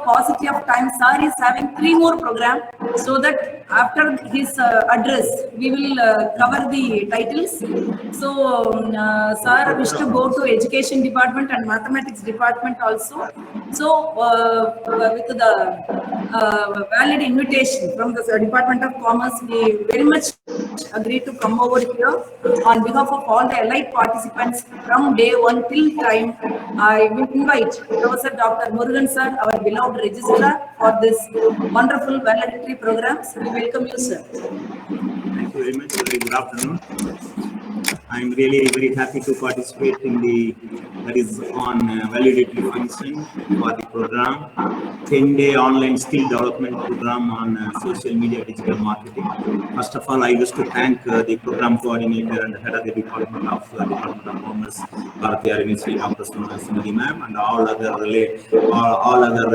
paucity of time, sir is having 3 more programs, so that after his address, we will cover the titles. So, sir wish to go to education department and mathematics department also. So, with the valid invitation from the Department of Commerce, we very much agree to come over here on behalf of all the allied participants from day one till time. I will invite Professor Dr. Murugan sir, our beloved registrar, for this wonderful valedictory programs. We welcome you, sir. Thank you very much. Very good afternoon. I'm really very happy to participate in the valedictory function for the program, 10-day online skill development program on social media digital marketing. First of all, I wish to thank the program coordinator and the head of the Department of Commerce, Bharatiya University, Dr. Sumati ma'am, and all other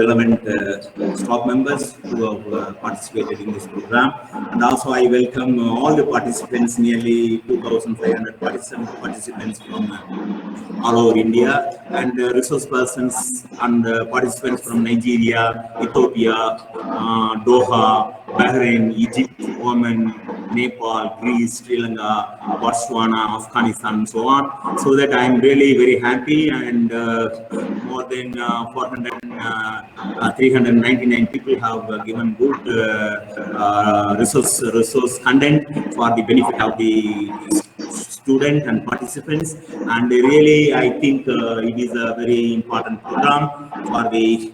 relevant staff members who have participated in this program. And also I welcome all the participants, nearly 2,500 participants from all over India, and resource persons and participants from Nigeria, Ethiopia, Doha, Bahrain, Egypt, Oman, Nepal, Greece, Sri Lanka, Botswana, Afghanistan, and so on. So that I am really very happy, and more than 399 people have given good resource content for the benefit of the student and participants, and really I think it is a very important program for the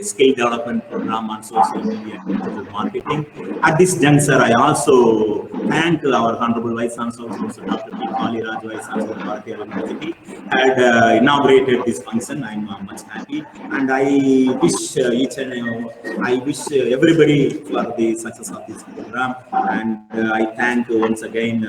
skill development program on social media and digital marketing. At this juncture, I also thank our Honorable Vice Chancellor, Dr. P. Kali Raj, Vice Chancellor of Bharatiya University, had inaugurated this function. I'm much happy, and I wish everybody for the success of this program, and I thank once again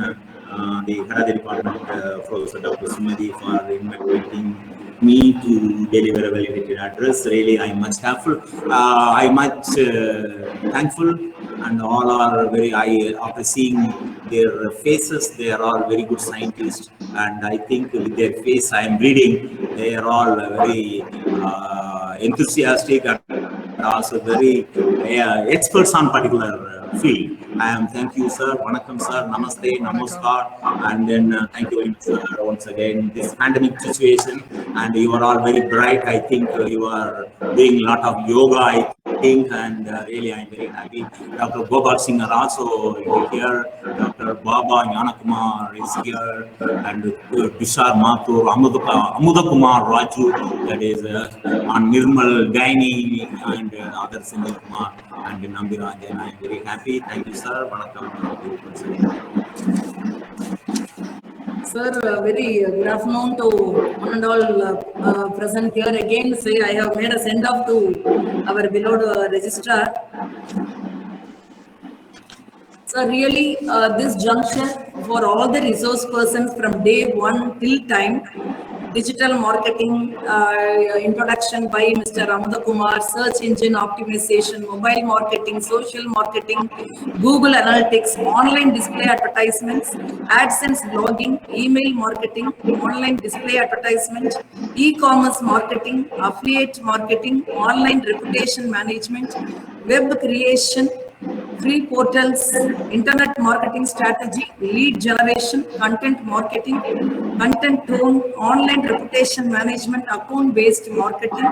the head of the department, Professor Dr. Sumati, for inviting me to deliver a validated address. Really, I'm much thankful. I'm much thankful, and all are very. After seeing their faces, they are all very good scientists, and I think with their face I am reading, they are all very enthusiastic and also very experts on particular field. Thank you, sir. Vanakkam, sir. Namaste, namaskar. And then thank you very much, sir, once again. This pandemic situation, and you are all very bright. I think you are doing a lot of yoga, I think, and really I'm very happy. Dr. Gopal Singh are also here. Dr. Baba Gnanakumar is here, and Tushar Mathur, Amuda Kumar Raju, that is on Nirmal Gaini, and others in Kumar and Nambirajan. I am very happy. Thank you, sir. Sir, very good afternoon to one and all present here. Again, say I have made a send off to our beloved registrar. So really, this junction for all the resource persons from day one till time, digital marketing introduction by Mr. Amuda Kumar, search engine optimization, mobile marketing, social marketing, Google Analytics, online display advertisements, AdSense blogging, email marketing, online display advertisement, e-commerce marketing, affiliate marketing, online reputation management, web creation, free portals, internet marketing strategy, lead generation, content marketing, content tone, online reputation management, account-based marketing.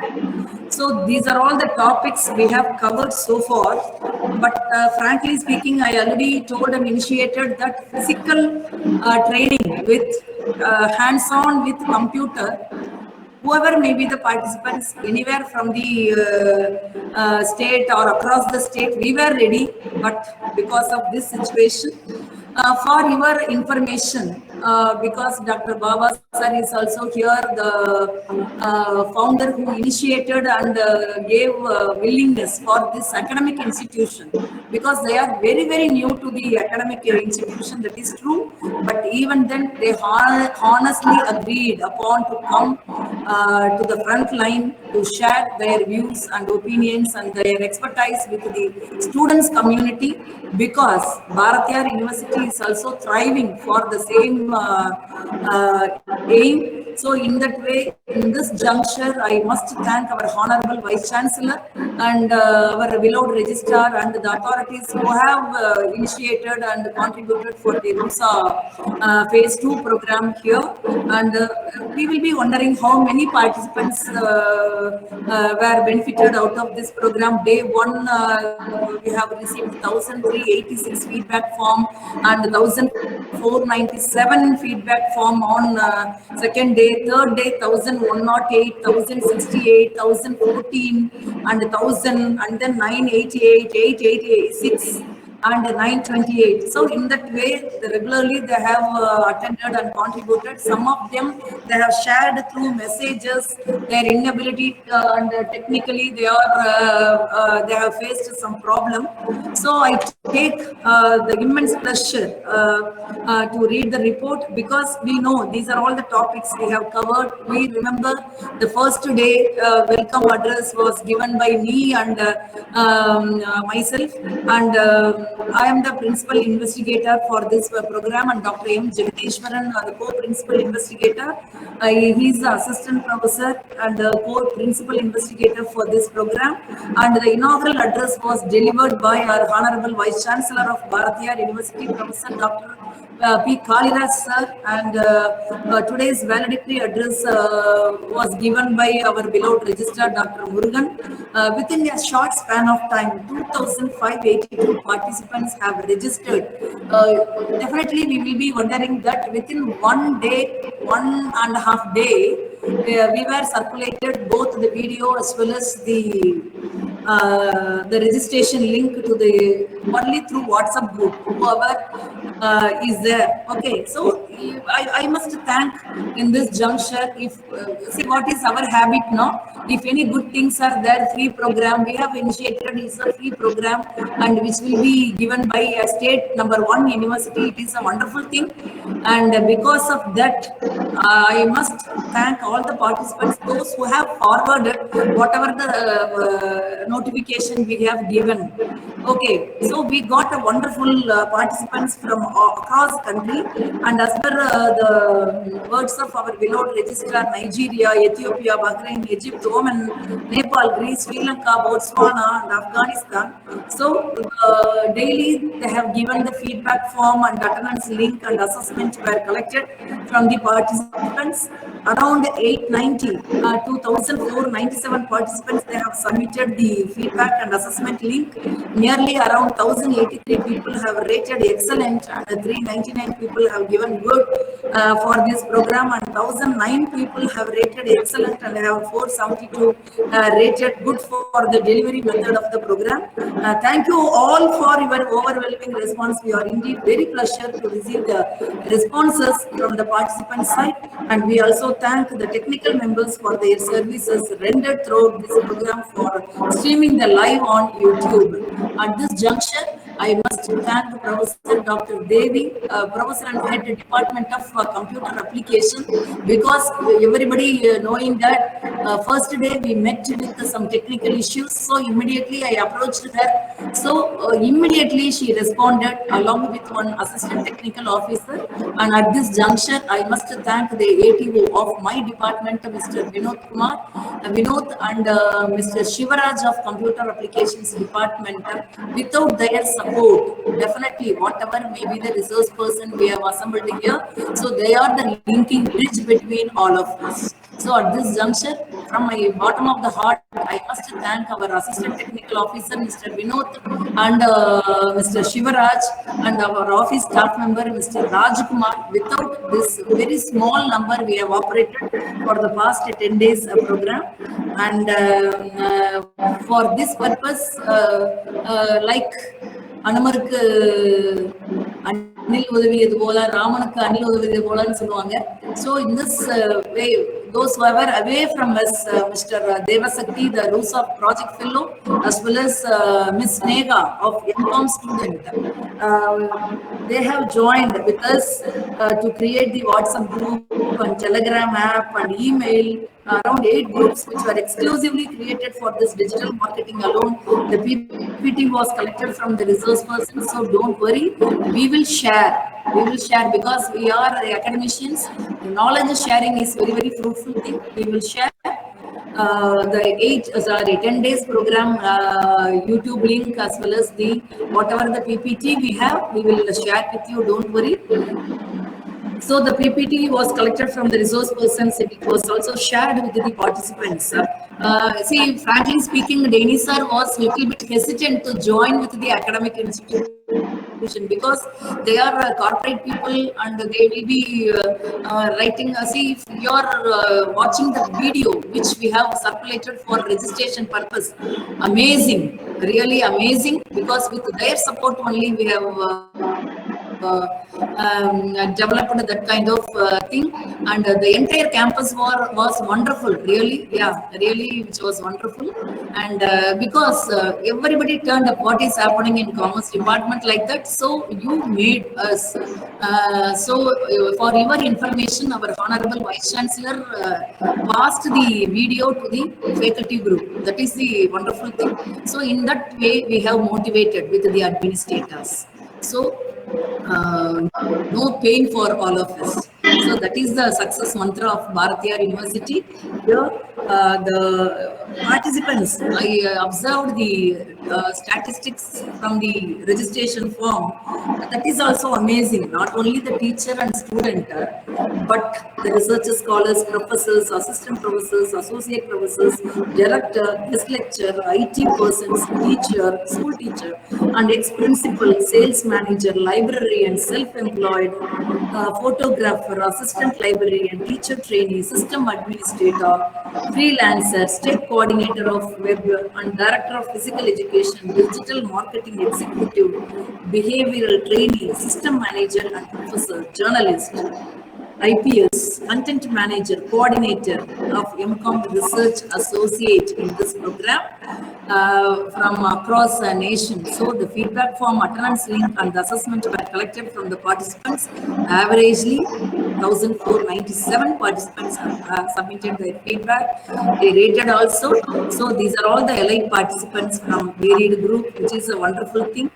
So these are all the topics we have covered so far. But frankly speaking, I already told and initiated that physical training with hands-on with computer, whoever may be the participants anywhere from the state or across the state, we were ready, but because of this situation, for your information, because Dr. Baba sir is also here, the founder who initiated and gave willingness for this academic institution, because they are very, very new to the academic institution, that is true, but even then they honestly agreed upon to come to the front line to share their views and opinions and their expertise with the students community, because Bharatiya University is also thriving for the same aim. So in that way, in this juncture, I must thank our Honorable Vice Chancellor and our beloved Registrar and the authorities who have initiated and contributed for the RUSA Phase 2 program here. And we will be wondering how many participants were benefited out of this program. Day 1, we have received 1,386 feedback form and 1,497 feedback form on second day. Third day, 1,108, 1,068, 1,014 and 1,000, and then 988, 886 and 928. So in that way, regularly they have attended and contributed. Some of them they have shared through messages their inability and technically they have faced some problem. So I take the immense pleasure to read the report, because we know these are all the topics we have covered. We remember the first day welcome address was given by me and myself, and I am the principal investigator for this program, and Dr. M. Jagadishwaran, the co-principal investigator. He is the assistant professor and the co-principal investigator for this program. And the inaugural address was delivered by our Honorable Vice Chancellor of Bharathiar University, Professor Dr. P. Kaliraj sir, and today's valedictory address was given by our beloved Registrar Dr. Murugan. Within a short span of time, 2,582 participants have registered. Definitely, we will be wondering that within 1 day, 1.5 day, we were circulated both the video as well as the registration link to the only through WhatsApp group, whoever is there. Okay, so I must thank in this juncture. If see what is our habit now, if any good things are there, free program we have initiated is a free program, and which will be given by a state #1 university. It is a wonderful thing, and because of that, I must thank all the participants, those who have forwarded whatever the notification we have given. Okay, so we got a wonderful participants from across country, and as per the words of our beloved registrar, Nigeria, Ethiopia, Bahrain, Egypt, Oman, Nepal, Greece, Sri Lanka, Botswana, and Afghanistan. So daily they have given the feedback form, and attendance link and assessment were collected from the participants. Around 2,497 participants, they have submitted the feedback and assessment link. Nearly around 1,083 people have rated excellent, and 399 people have given good for this program, and 1,009 people have rated excellent, and have 472 rated good for the delivery method of the program. Thank you all for your overwhelming response. We are indeed very pleasure to receive the responses from the participant side, and we also thank the technical members for their services rendered throughout this program for streaming the live on YouTube. At this juncture, I must thank Professor Dr. Devi, Professor and Head Department of Computer Application, because everybody knowing that first day we met with some technical issues, so immediately I approached her. So immediately she responded along with one assistant technical officer, and at this juncture I must thank the ATO of my department, Mr. Vinod Kumar, Vinod, and Mr. Shivaraj of Computer Applications Department. Without their support, definitely whatever may be the resource person we have assembled here, so they are the linking bridge between all of us. So at this juncture, from my bottom of the heart, I must thank our assistant technical officer, Mr. Vinod, and Mr. Shivaraj, and our office staff member, Mr. Rajkumar. Without this very small number, we have operated for the past 10 days program, and for this purpose, like அனுமருக்கு அணில் உதவியது போல ராமனுக்கு அணில் உதவியது போலன்னு சொல்லுவாங்க. So in this way, those who were away from us, Mr. Devasakti, the RUSA project fellow, as well as Miss Nega of MCOM student, they have joined with us to create the WhatsApp group and Telegram app and email. Around 8 groups which were exclusively created for this digital marketing alone. The PPT was collected from the resource person, so don't worry, we will share We will share because we are academicians. Knowledge sharing is very, very fruitful thing. We will share the 10 days program YouTube link as well as the whatever the PPT we have, we will share with you. Don't worry. So the PPT was collected from the resource persons. It was also shared with the participants. See, frankly speaking, Deni sir was little bit hesitant to join with the academic institution because they are corporate people and they will be writing. See, if you are watching the video which we have circulated for registration purpose, amazing, really amazing, because with their support only we have developed that kind of thing, and the entire campus was wonderful, really, yeah, really, which was wonderful. And because everybody turned up what is happening in commerce department like that, so you made us for your information, our honorable vice chancellor passed the video to the faculty group. That is the wonderful thing. So in that way we have motivated with the administrators. So no pain for all of us. So that is the success mantra of Bharatiyar University. Here, the participants, I observed the statistics from the registration form. That is also amazing. Not only the teacher and student, but the researchers, scholars, professors, assistant professors, associate professors, director, guest lecturer, IT persons, teacher, school teacher, and ex-principal, sales manager, librarian, self-employed, photographer, assistant librarian, teacher trainee, system administrator, freelancer, state coordinator of web, and director of physical education, digital marketing executive, behavioral trainee, system manager and professor, journalist, IPS, content manager, coordinator of MCOM Research Associate in this program from across the nation. So the feedback form, attendance link and the assessment were collected from the participants. Averagely, 1,497 participants have submitted their feedback. They rated also. So these are all the allied participants from varied group, which is a wonderful thing.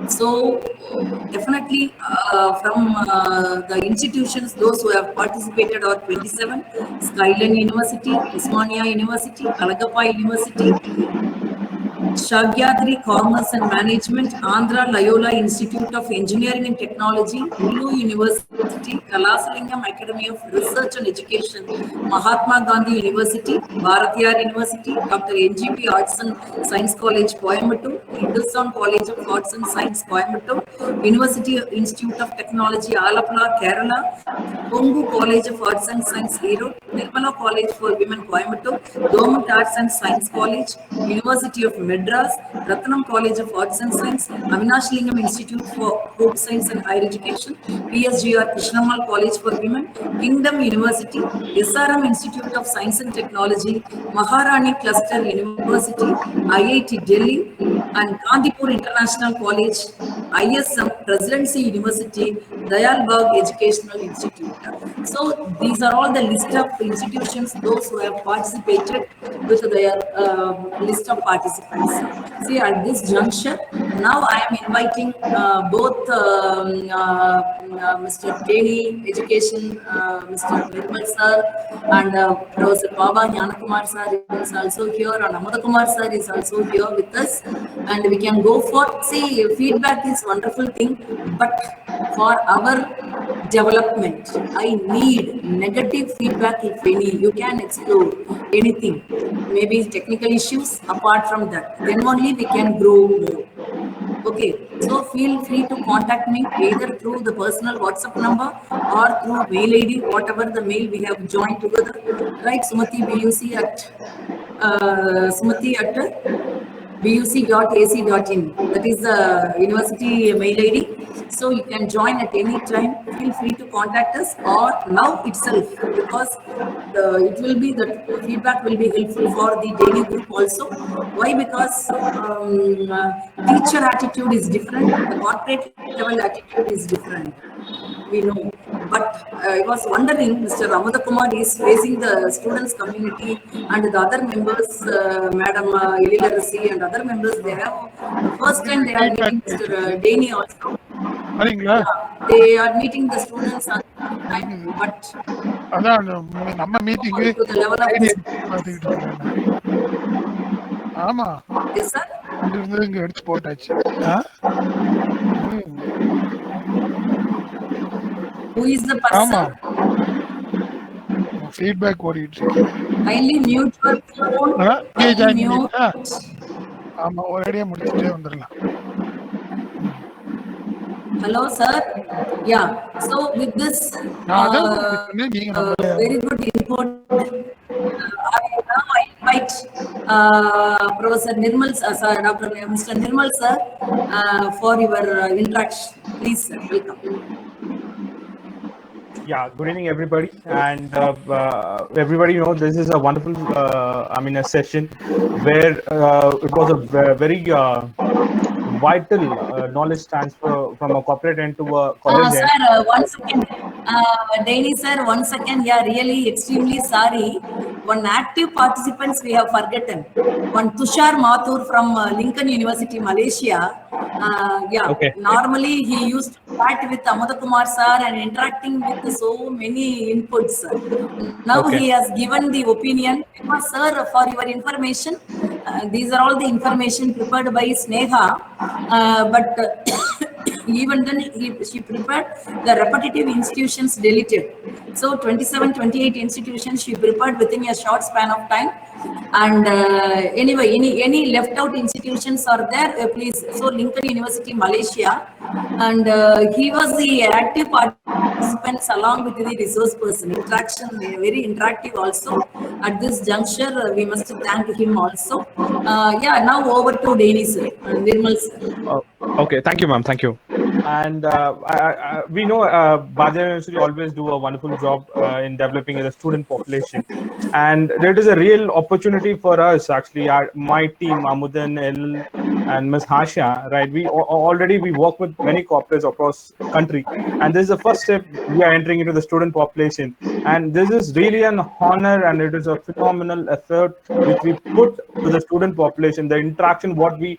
So definitely from the institutions, those who have participated are 27, Skyline University, Osmania University, Alagappa University, Shagyadri Commerce and Management, Andhra Loyola Institute of Engineering and Technology, Ulu University, Kalasalingam Academy of Research and Education, Mahatma Gandhi University, Bharatiyar University, Dr. NGP Arts and Science College, Coimbatore, Hindustan College of Arts and Science, Coimbatore, University Institute of Technology, Alappuzha, Kerala, Kongu College of Arts and Science, Erode, Nirmala College for Women, Coimbatore, Government Arts and Science College, University of Madras, Ratnam College of Arts and Science, Avinash Lingam Institute for Home Science and Higher Education, PSGR Krishnamal College for Women, Kingdom University, SRM Institute of Science and Technology, Maharani Cluster University, IIT Delhi, and Gandhipur International College, ISM, Presidency University, Dayal Bagh Educational Institute. So these are all the list of institutions, those who have participated with their list of participants. See, at this juncture, now I am inviting both Mr. Deni Education, Mr. Nirmal sir, and Professor Baba Jnanakumar sir is also here, and Amada Kumar sir is also here with us, and we can go for, see, feedback is wonderful thing, but for our development, I need negative feedback, if any. You can explore anything, maybe technical issues. Apart from that, then only we can grow more. Okay, so feel free to contact me either through the personal WhatsApp number or through mail ID, whatever the mail we have joined together. Right, Sumati BUC at buc.ac.in. That is the university mail ID. So you can join at any time. Feel free to contact us, or now itself, because it will be, the feedback will be helpful for the daily group also. Why? Because teacher attitude is different, the corporate level attitude is different. We know. But I was wondering, Mr. Amada Kumar is facing the students community, and the other members, Madam Elila Rasi and other members, they have, first time they are meeting Mr. Deni also. வரீங்களா? They are meeting the students on time, but அதான் நம்ம மீட்டிங்கு to the level of ID this. பார்த்துக்கிட்டு இருக்கிறேன் நான். ஆமா, Yes, sir. அங்க இருந்து இங்க எடுத்து போட்டாச்சு. Who is the ஆமா, person? ஃபீட்பேக் ஓடிட்டு இருக்கு. Kindly mute your phone. இங்கே Kindly ஜாயின் mute. பண்ணிட்டா? ஆமா, ஒரேடியா முடிச்சுட்டே வந்துடலாம். Hello, sir. Yeah. So with this நான் அதான் உங்களுக்கு சொன்னேன், நீங்க நம்ம very good input, now I invite Professor Nirmal, sir, Dr. Mr. Nirmal, sir, for your interaction. Please, sir, welcome. Yeah, good evening, everybody. And everybody knows this is a wonderful, a session where it was a very vital knowledge transfer from a corporate end to a college end. Sir, 1 second. Daily, sir, 1 second. Yeah, really extremely sorry. One active participants we have forgotten. One Tushar Mathur from Lincoln University, Malaysia. Yeah, Okay. normally he used to chat with Amada Kumar sir and interacting with so many inputs. Now Okay. he has given the opinion. Sir, for your information, these are all the information prepared by Sneha, but even then she prepared the repetitive institutions deleted. So 27, 28 institutions she prepared within a short span of time. And anyway, any left out institutions are there, please. So Lincoln University, Malaysia, and he was the active participants along with the resource person. Interaction, very interactive also. At this juncture, we must thank him also. Yeah, now over to Deni sir, Nirmal sir. Okay, thank you, ma'am. Thank you. And we know Bhajan University always do a wonderful job in developing the student population, and there is a real opportunity for us actually. My team, Amudan, El, and Ms. Hasha, right? We already work with many corporates across country, and this is the first step we are entering into the student population, and this is really an honor, and it is a phenomenal effort which we put to the student population. The interaction what we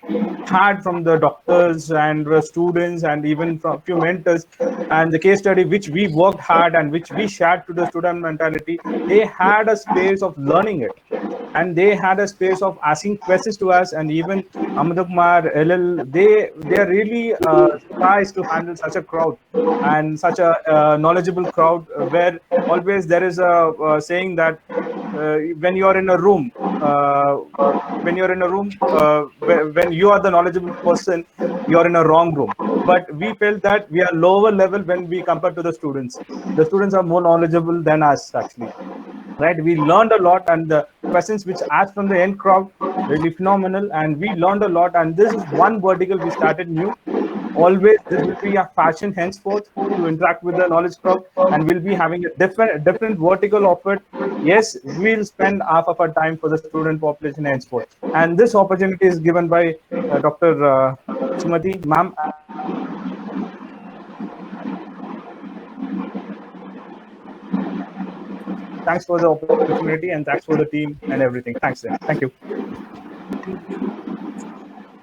had from the doctors and the students and even from few mentors, and the case study which we worked hard and which we shared to the student mentality, they had a space of learning it, and they had a space of asking questions to us. And even Amada Kumar, LL, they are really surprised to handle such a crowd and such a knowledgeable crowd, where always there is a saying that when you are in a room, when you are the knowledgeable person, you are in a wrong room. But we felt that we are lower level when we compare to the students. The students are more knowledgeable than us actually, right? We learned a lot, and the questions which asked from the end crowd really phenomenal, and we learned a lot. And this is one vertical we started new. Always this will be a passion henceforth to interact with the knowledge crowd, and we'll be having a different vertical of it. Yes, we'll spend half of our time for the student population henceforth, and this opportunity is given by Dr. Sumati ma'am. Thanks for the opportunity, and thanks for the team and everything. Thanks, sir. Thank you.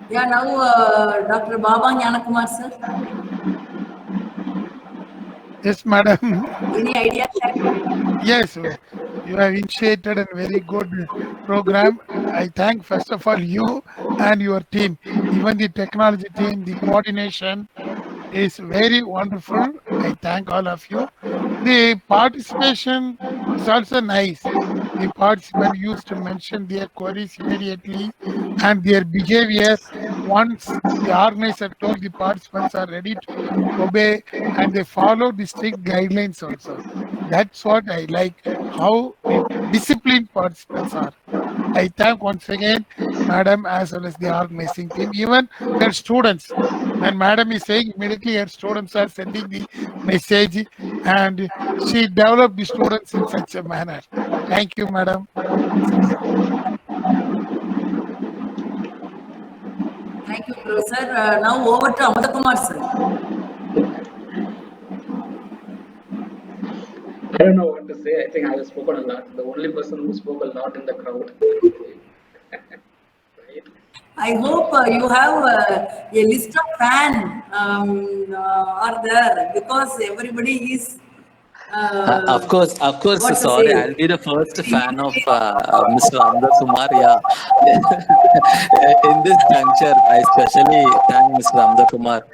Yeah, now Dr. Baba Gnanakumar sir. Yes, madam. Any idea? Yes, you have initiated a very good program. I thank first of all you and your team, even the technology team. The coordination is very wonderful. I thank all of you. The participation is also nice. The participants used to mention their queries immediately and their behavior once the organizer told the participants are ready to obey, and they follow the strict guidelines also. That's what I like, how disciplined participants are. I thank once again madam as well as the organizing team, even their students. When madam is saying, immediately her students are sending the message, and she developed the students in such a manner. Thank you, madam. Thank you, Professor. Now over to Amada Kumar sir. I don't know what to say. I think I have spoken a lot. The only person who spoke a lot in the crowd. Right? I hope you have a list of fan are there, because everybody is Of course, what to sorry, say, I'll be the first very fan of eagerly optimistic. Mr. Amda Kumar. Yeah. In this juncture, I especially thank Mr. Amda Kumar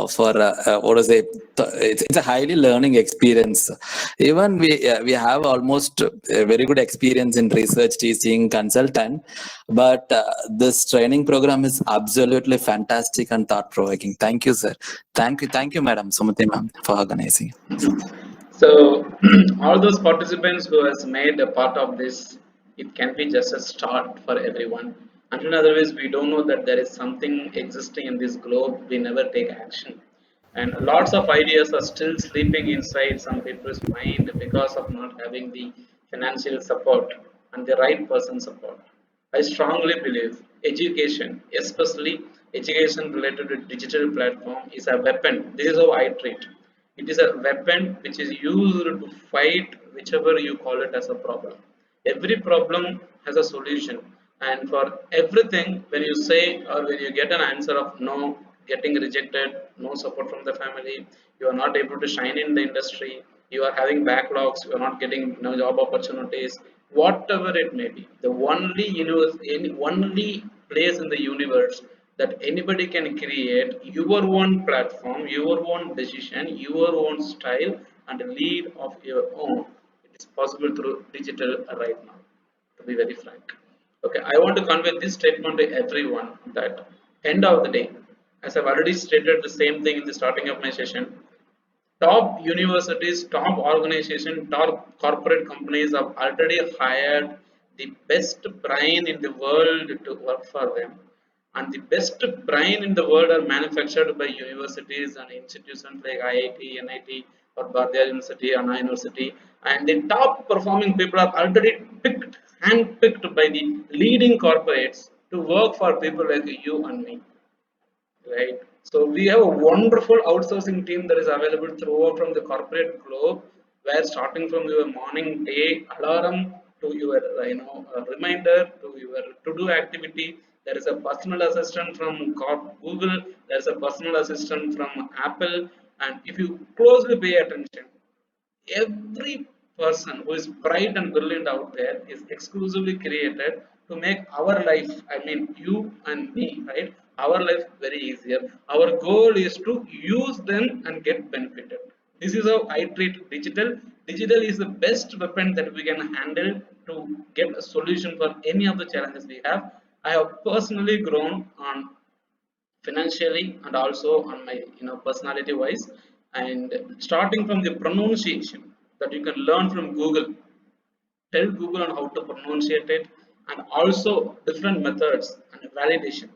for what is it? It's a highly learning experience. Even we have almost a very good experience in research, teaching, consultant, but this training program is absolutely fantastic and thought provoking. Thank you, sir. Thank you, Madam Sumati ma'am, for organizing. So all those participants who has made a part of this, it can be just a start for everyone. Until otherwise, we don't know that there is something existing in this globe. We never take action, and lots of ideas are still sleeping inside some people's mind because of not having the financial support and the right person support. I strongly believe education, especially education related to digital platform, is a weapon. This is how I treat. It is a weapon which is used to fight whichever you call it as a problem. Every problem has a solution, and for everything, when you say or when you get an answer of no, getting rejected, no support from the family, you are not able to shine in the industry, you are having backlogs, you are not getting job opportunities, whatever it may be. The only universe, only place in the universe that anybody can create your own platform, your own decision, your own style, and lead of your own. It is possible through digital right now, to be very frank. Okay, I want to convey this statement to everyone that end of the day, as I've already stated the same thing in the starting of my session, top universities, top organizations, top corporate companies have already hired the best brain in the world to work for them. And the best brain in the world are manufactured by universities and institutions like IIT, NIT, or Bardea University, Anna University. And the top performing people are already picked, handpicked by the leading corporates to work for people like you and me, right? So we have a wonderful outsourcing team that is available throughout from the corporate globe, where starting from your morning day alarm to your reminder to your to-do activity, there is a personal assistant from Google, there is a personal assistant from Apple, and if you closely pay attention, every person who is bright and brilliant out there is exclusively created to make our life, I mean you and me, right, our life very easier. Our goal is to use them and get benefited. This is how I treat digital is the best weapon that we can handle to get a solution for any of the challenges we have. I have personally grown on financially and also on my personality wise, and starting from the pronunciation that you can learn from Google, tell Google on how to pronunciate it, and also different methods and validation.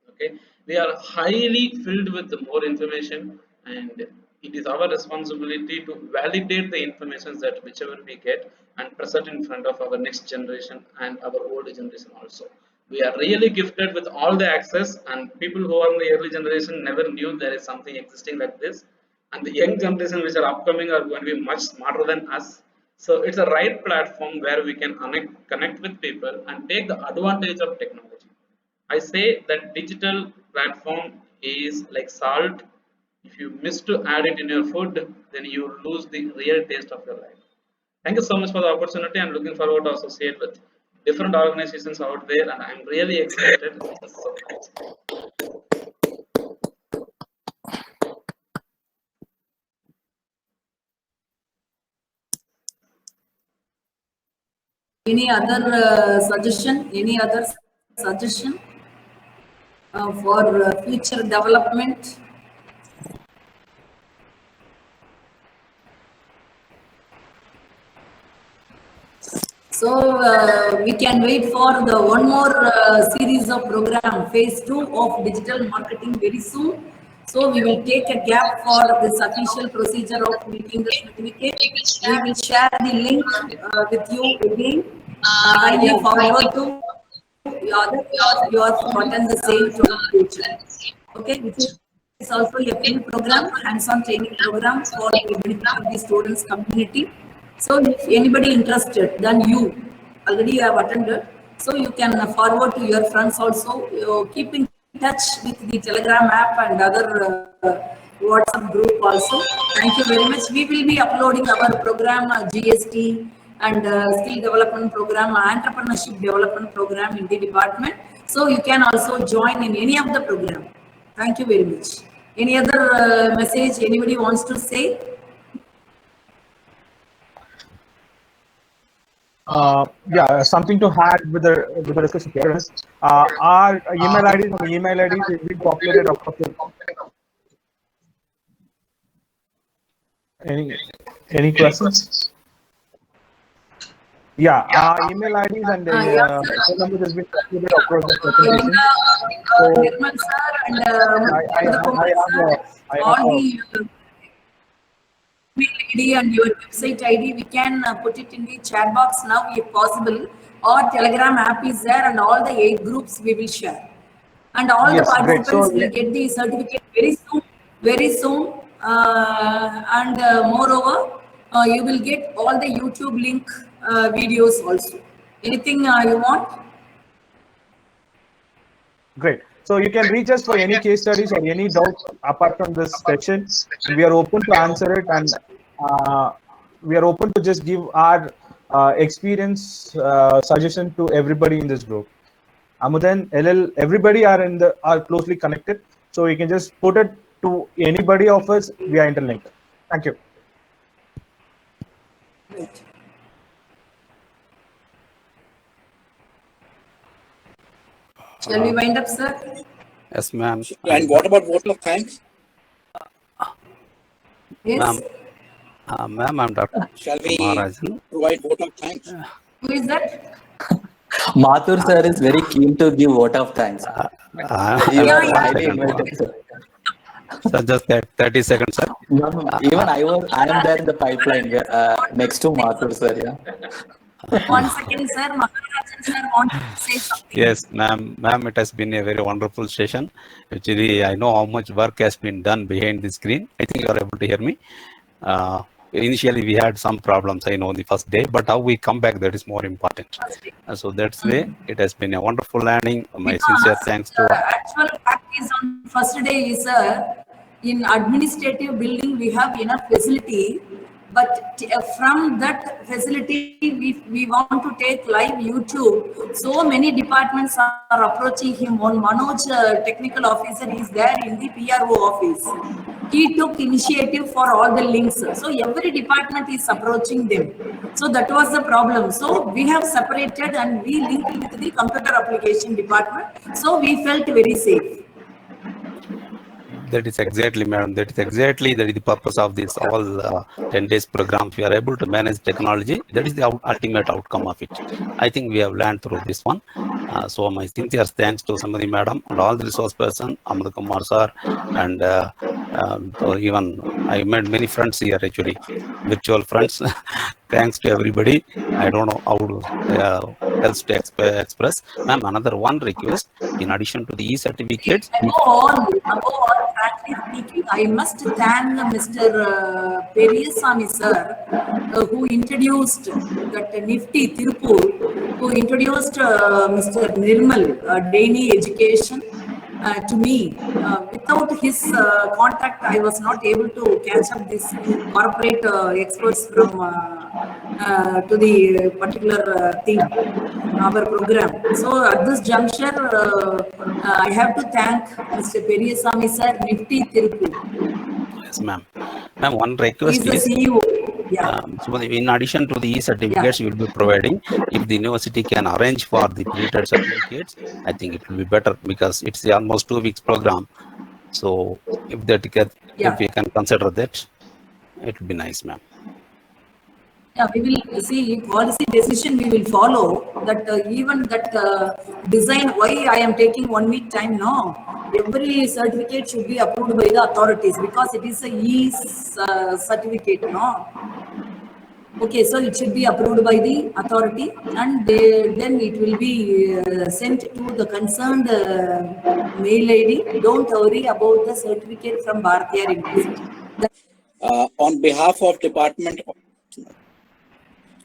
Okay, we are highly filled with the more information, and it is our responsibility to validate the information that whichever we get and present in front of our next generation and our old generation also. We are really gifted with all the access, and people who are in the early generation never knew there is something existing like this, and the young generation which are upcoming are going to be much smarter than us. So it's a right platform where we can connect with people and take the advantage of technology. I say that digital platform is like salt. If you miss to add it in your food, then you lose the real taste of your life. Thank you so much for the opportunity. I'm looking forward to associate with different organizations out there, and I'm really excited. Any other suggestion? Any other suggestion for future development? So we can wait for the one more series of program, phase 2 of digital marketing very soon. So we will take a gap for this official procedure of meeting the certificate. We will share the link with you again. Kindly forward to you are button the same to future. Okay, which is also a full program, hands-on training program for the benefit of the students community. So if anybody interested, then you already have attended. So you can forward to your friends also. Keep in touch with the Telegram app and other WhatsApp group also. Thank you very much. We will be uploading our program GST and skill development program, entrepreneurship development program in the department. So you can also join in any of the program. Thank you very much. Any other message anybody wants to say? Yeah, something to add with the discussion here is our email IDs and the email IDs will be populated across the. Any questions? Yeah, our email IDs and the phone numbers has been populated across the presentation. Nirmal sir and all the email ID and your website ID, we can put it in the chat box now if possible. Or Telegram app is there and all the 8 groups we will share. And all the participants will get the certificate very soon. And moreover, you will get all the YouTube link videos also. Anything you want? Great. So you can reach us for any case studies or any doubts apart from this session. We are open to answer it, and we are open to just give our experience suggestion to everybody in this group. Amudan, LL, everybody are closely connected, so you can just put it to anybody of us via interlink. Thank you. Right. Shall we wind up, sir? Yes, ma'am. And what about vote of thanks? Yes. Ma'am, I'm Dr. Shall we Maharajan. provide vote of thanks? Who is that? Mathur sir is very keen to give vote of thanks. You are highly invited, sir. So just 30 seconds, sir. Even I am there in the pipeline next to Mathur sir. Yeah. 1 second, sir. Maharajan sir wants to say something. Yes, ma'am, it has been a very wonderful session. Actually, I know how much work has been done behind the screen. I think you are able to hear me. Initially, we had some problems, I know, the first day, but how we come back, that is more important. So that's the way it has been a wonderful learning. My sincere thanks to. Actual practice on first day is, in administrative building, we have enough facility. But from that facility, we want to take live YouTube. So many departments are approaching him. One Manoj, technical officer, is there in the PRO office. He took initiative for all the links. So every department is approaching them. So that was the problem. So we have separated and we linked with the computer application department. So we felt very safe. That is exactly, madam. That is the purpose of this all 10 days program. We are able to manage technology. That is the ultimate outcome of it. I think we have learned through this one. So my sincere thanks to Samadhi madam and all the resource person, Amada Kumar sir, and even I made many friends here actually, virtual friends. Thanks to everybody. I don't know how else to express. Ma'am, another one request. In addition to the e-certificates. Above all, frankly speaking, I must thank Mr. Periyasamy sir, who introduced that Nifty Tirupur, who introduced Mr. Nirmal, Daily Education, to me. Without his contact, I was not able to catch up this corporate experts from to the particular thing, our program. So at this juncture, I have to thank Mr. Periyasamy sir, Nifty Tirupur. Yes, ma'am. Ma'am, one request He's the CEO. Yeah. So in addition to the e-certificates you will be providing, if the university can arrange for the printed certificates, I think it will be better because it's almost 2 weeks program. So if if we can consider that, it will be nice, ma'am. Yeah, we will see policy decision we will follow that even that design, why I am taking 1 week time now. Every certificate should be approved by the authorities because it is a certificate, no? Okay, so it should be approved by the authority and then it will be sent to the concerned mail ID. Don't worry about the certificate from Bharatiya University. On behalf of Department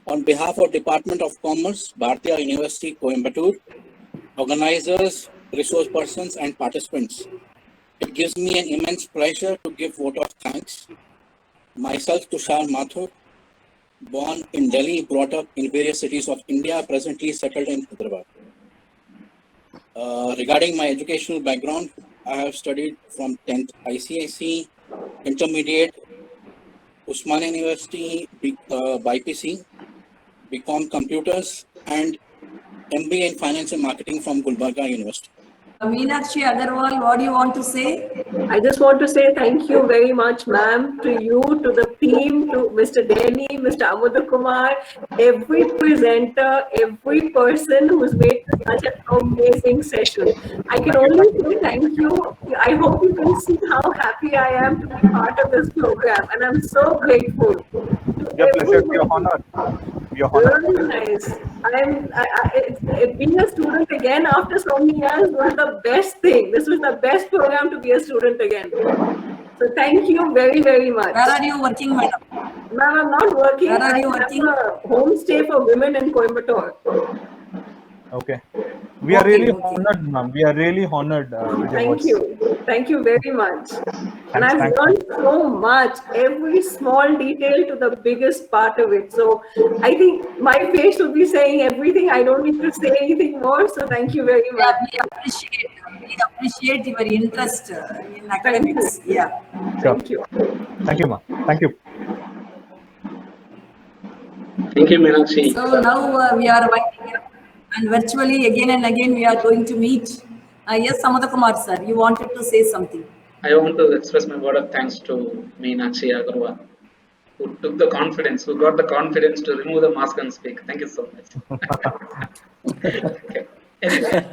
On behalf of Department of Commerce, Bharatiya University, Coimbatore, organizers, resource persons, and participants, it gives me an immense pleasure to give vote of thanks. Myself, Tushar Mathur, born in Delhi, brought up in various cities of India, presently settled in Hyderabad. Regarding my educational background, I have studied from 10th ICIC, intermediate, Usmania University, BPC, BCom Computers, and MBA in Finance and Marketing from Gulbarga University. Meenakshi Agarwal, what do you want to say? I just want to say thank you very much, ma'am, to you, to the team, to Mr. Denny, Mr. Amudha Kumar, every presenter, every person who's made such an amazing session. I can only say thank you. I hope you can see how happy I am to be part of this program, and I'm so grateful. Your pleasure. You're honored. You're honored. Really nice. Being a student again after so many years was the best thing. This was the best program to be a student again. So thank you very, very much. Where are you working, madam? Ma'am, I'm not working. Where are you I have working? a homestay for women in Coimbatore. Okay. We are Okay, really okay. honored, ma'am. We are really honored. With your Thank words. you. Thank you very much. And I've Thanks. learned so much, every small detail to the biggest part of it. So I think my face will be saying everything. I don't need to say anything more. So thank you very much. Yeah, we appreciate your interest in academics. Yeah. Sure. Thank you. Thank you, ma'am. Thank you. Thank you, Meenakshi. So now we are winding up, and virtually again and again we are going to meet. Yes, Amudha Kumar sir, you wanted to say something. I want to express my word of thanks to Meenakshi Agarwal, who took the confidence, who got the confidence to remove the mask and speak. Thank you so much. Okay. Anyway.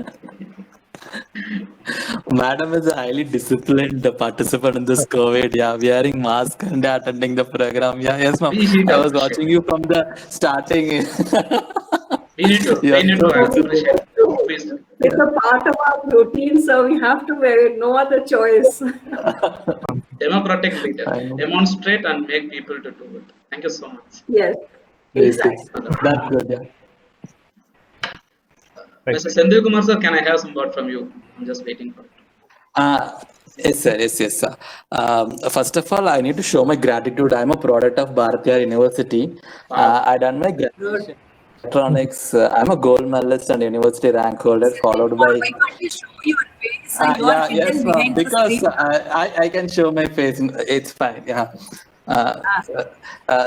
Madam is a highly disciplined participant in this COVID. Yeah, wearing mask and attending the program. Yeah, yes, ma'am. We need to I was appreciate. watching you from the starting. We need to Yeah, appreciate. Please. It's a part of our routine, so we have to wear it. No other choice. Democratic leader. I know. Demonstrate and make people to do it. Thank you so much. Yes, Yes, exactly. yes. That's good. Yeah. Right. Mr. Sendil Kumar sir, can I have some word from you? I'm just waiting for it. Yes, sir. Yes, yes, sir. First of all, I need to show my gratitude. I'm a product of Bharatiya University. I done my graduation in electronics. I'm a gold medalist and university rank holder, followed by. Why can't you show your face? You Yeah, are hidden yes, ma'am. behind the Because screen. I can show my face. It's fine. Yeah.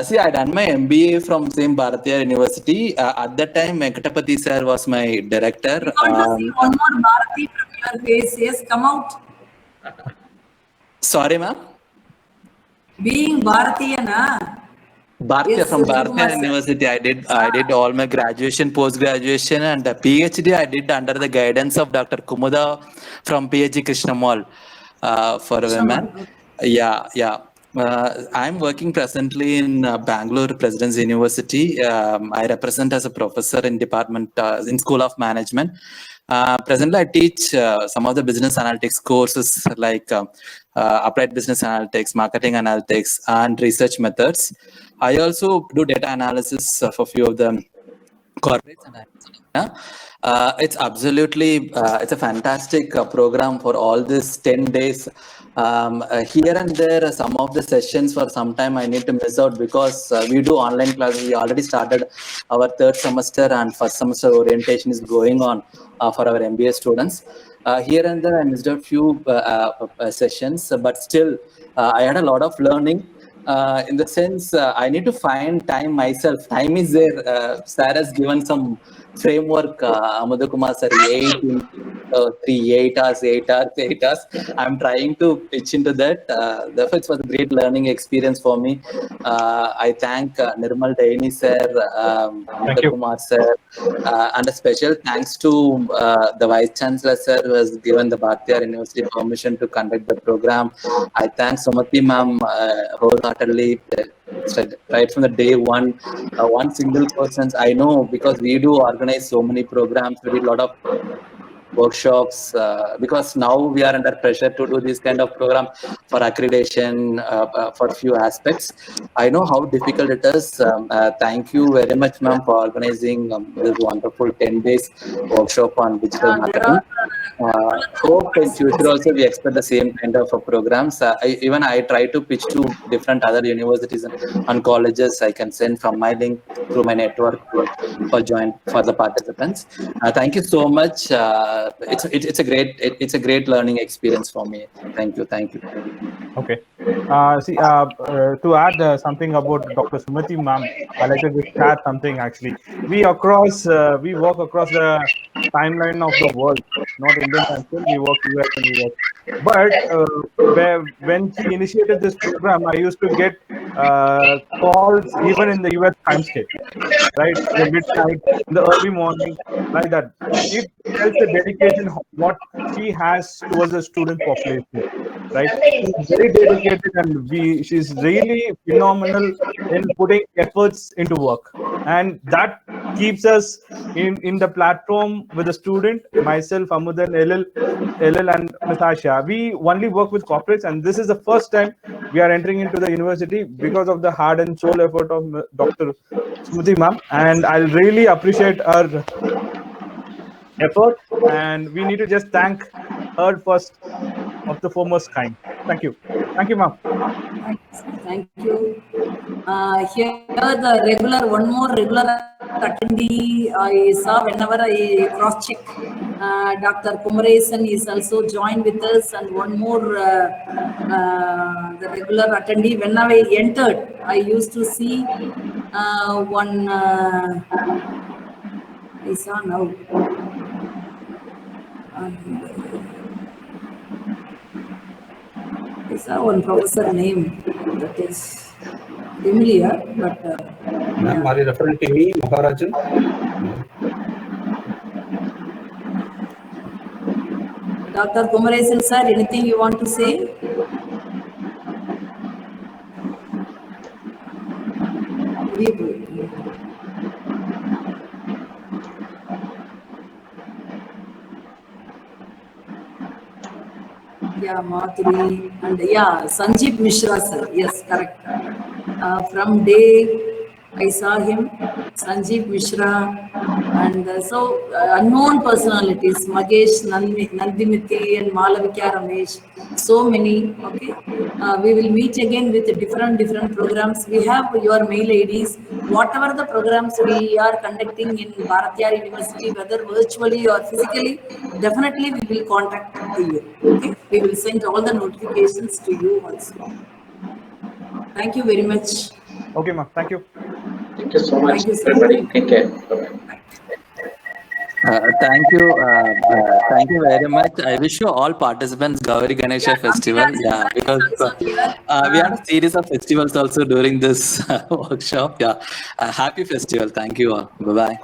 See, I done my MBA from same Bharatiya University. At that time, Venkatapati sir was my director. You want to see one more Bharati from your face? Yes, come out. Sorry, ma'am. Being Bharatiya, na? Bharatiya Yes, from Sundar Kumar Bharatiya sir. University. I did all my graduation, post graduation, and the PhD I did under the guidance of Dr. Kumuda from PhD Krishnamall for women. Krishnamall, Yeah, yeah. I'm working presently in Bangalore President's University. I represent as a professor in department in School of Management. Presently, I teach some of the business analytics courses like applied business analytics, marketing analytics, and research methods. I also do data analysis of a few of the corporates. And it's absolutely it's a fantastic program for all this 10 days. Here and there, some of the sessions for some time I need to miss out because we do online classes. We already started our third semester and first semester orientation is going on for our MBA students. Here and there I missed out few sessions, but still I had a lot of learning. In the sense, I need to find time myself. Time is there. Sir has given some framework, Amudha Kumar sir, 8 hours. I'm trying to pitch into that. Therefore, it was a great learning experience for me. I thank Nirmal Daini sir, Amudha Kumar sir, and a special thanks to the Vice Chancellor sir who has given the Bharatiya University permission to conduct the program. I thank Sumati ma'am wholeheartedly. Right from the day one, one single person. I know because we do organize so many programs. We did a lot of workshops, because now we are under pressure to do this kind of program for accreditation for few aspects. I know how difficult it is. Thank you very much, ma'am, for organizing this wonderful 10 days workshop on digital marketing. Hope in future also we expect the same kind of programs. Even I try to pitch to different other universities and colleges. I can send from my link through my network for join for the participants. Thank you so much. It's a great learning experience for me. Thank you. Okay. To add something about Dr. Sumati ma'am, I'd like to just add something actually. We work across the timeline of the world, not Indian time zone. We work US and US. But when she initiated this program, I used to get calls even in the US time state, right? The midnight, in the early morning, like that. It tells the dedication what she has towards the student population, right? She's very dedicated, and she's really phenomenal in putting efforts into work, and that keeps us in the platform with the student. Myself, Amudan, LL and Natasha, we only work with corporates, and this is the first time we are entering into the university because of the heart and soul effort of Dr. Sumati ma'am, and I really appreciate her effort, and we need to just thank her first of the foremost kind. Thank you, ma'am. Thank you. Here one more regular attendee I saw whenever I cross check. Dr. Kumaresan is also joined with us, and one more the regular attendee. When I entered, I used to see one. I saw now. I saw one professor name that is familiar, but Ma'am, are you referring to me, Maharajan? Dr. Kumaresan sir, anything you want to say? Yeah, Madhuri, and yeah, Sanjeev Mishra sir, yes, correct. From day I saw him, Sanjeev Mishra, and unknown personalities, Magesh Nandimiti and Malavikya Ramesh, so many. Okay, we will meet again with different programs. We have your mail IDs. Whatever the programs we are conducting in Bharatiyar University, whether virtually or physically, definitely we will contact you. Okay, we will send all the notifications to you also. Thank you very much. Okay, ma'am. Thank you. Thank you so much, Thank you, sir. everybody. Take care. Bye-bye. Thank you very much. I wish you all participants Gauri Ganesha festival. Yeah, because we have a series of festivals also during this workshop. Yeah, happy festival. Thank you all. Bye-bye.